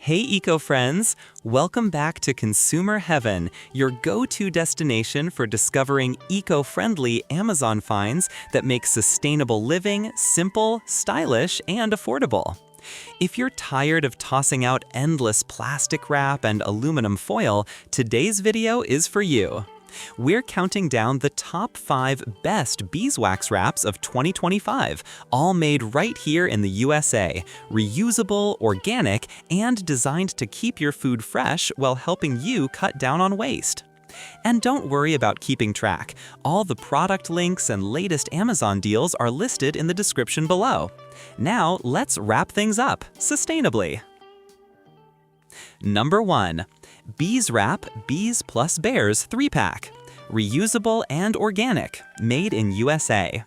Hey eco-friends! Welcome back to Consumer Heaven, your go-to destination for discovering eco-friendly Amazon finds that make sustainable living simple, stylish, and affordable. If you're tired of tossing out endless plastic wrap and aluminum foil, today's video is for you. We're counting down the top 5 best beeswax wraps of 2025, all made right here in the USA, reusable, organic, and designed to keep your food fresh while helping you cut down on waste. And don't worry about keeping track. All the product links and latest Amazon deals are listed in the description below. Now, let's wrap things up sustainably. Number 1. Bees Wrap Bees Plus Bears 3-pack. Reusable and organic, made in USA.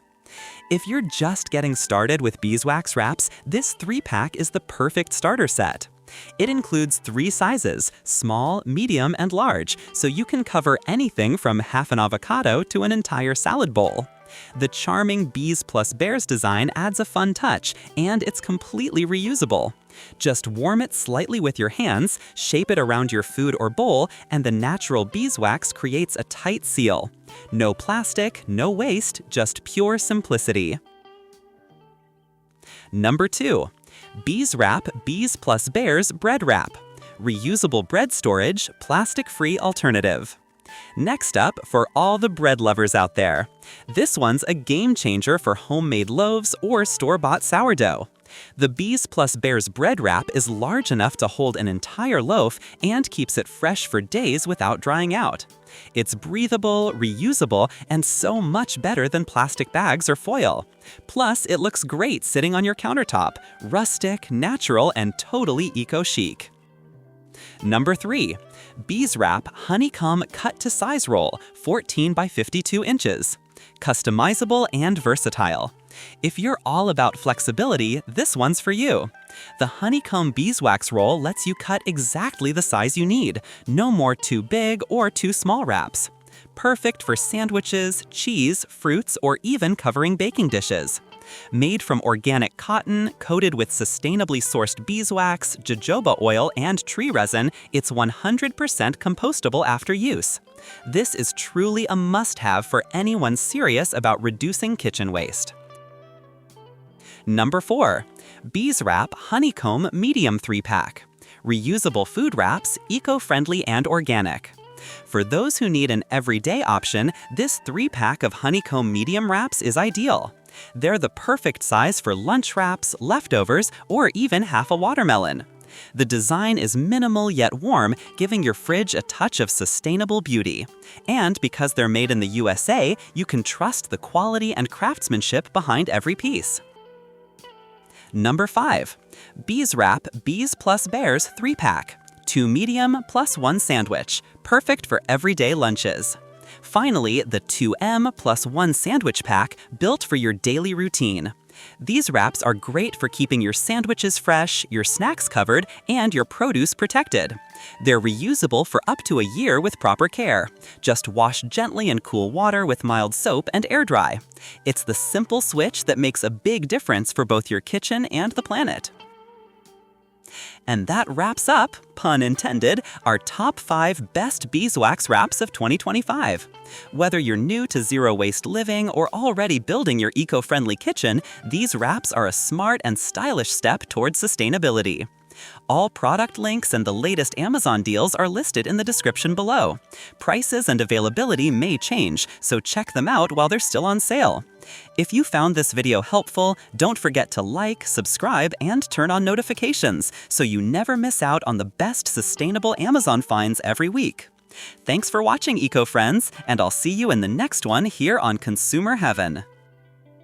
If you're just getting started with beeswax wraps, this 3-pack is the perfect starter set. It includes 3 sizes, small, medium, and large, so you can cover anything from half an avocado to an entire salad bowl. The charming Bees Plus Bears design adds a fun touch, and it's completely reusable. Just warm it slightly with your hands, shape it around your food or bowl, and the natural beeswax creates a tight seal. No plastic, no waste, just pure simplicity. Number 2. Bees Wrap Bees Plus Bears Bread Wrap. Reusable bread storage, plastic-free alternative. Next up, for all the bread lovers out there. This one's a game changer for homemade loaves or store-bought sourdough. The Bees Plus Bears bread wrap is large enough to hold an entire loaf and keeps it fresh for days without drying out. It's breathable, reusable, and so much better than plastic bags or foil. Plus, it looks great sitting on your countertop, rustic, natural, and totally eco-chic. Number 3. Bees Wrap Honeycomb Cut-to-Size Roll, 14 by 52 inches. Customizable and versatile. If you're all about flexibility, this one's for you. The honeycomb beeswax roll lets you cut exactly the size you need, no more too big or too small wraps. Perfect for sandwiches, cheese, fruits, or even covering baking dishes. Made from organic cotton, coated with sustainably sourced beeswax, jojoba oil, and tree resin, it's 100% compostable after use. This is truly a must-have for anyone serious about reducing kitchen waste. Number 4. Bees Wrap Honeycomb Medium 3-pack. Reusable food wraps, eco-friendly and organic. For those who need an everyday option, this 3-pack of honeycomb medium wraps is ideal. They're the perfect size for lunch wraps, leftovers, or even half a watermelon. The design is minimal yet warm, giving your fridge a touch of sustainable beauty. And because they're made in the USA, you can trust the quality and craftsmanship behind every piece. Number 5. Bees Wrap Bees Plus Bears 3-pack. 2 medium plus 1 sandwich. Perfect for everyday lunches. Finally, the 2M plus 1 sandwich pack built for your daily routine. These wraps are great for keeping your sandwiches fresh, your snacks covered, and your produce protected. They're reusable for up to a year with proper care. Just wash gently in cool water with mild soap and air dry. It's the simple switch that makes a big difference for both your kitchen and the planet. And that wraps up, pun intended, our top 5 best beeswax wraps of 2025. Whether you're new to zero-waste living or already building your eco-friendly kitchen, these wraps are a smart and stylish step towards sustainability. All product links and the latest Amazon deals are listed in the description below. Prices and availability may change, so check them out while they're still on sale. If you found this video helpful, don't forget to like, subscribe, and turn on notifications so you never miss out on the best sustainable Amazon finds every week. Thanks for watching, eco-friends, and I'll see you in the next one here on Consumer Heaven.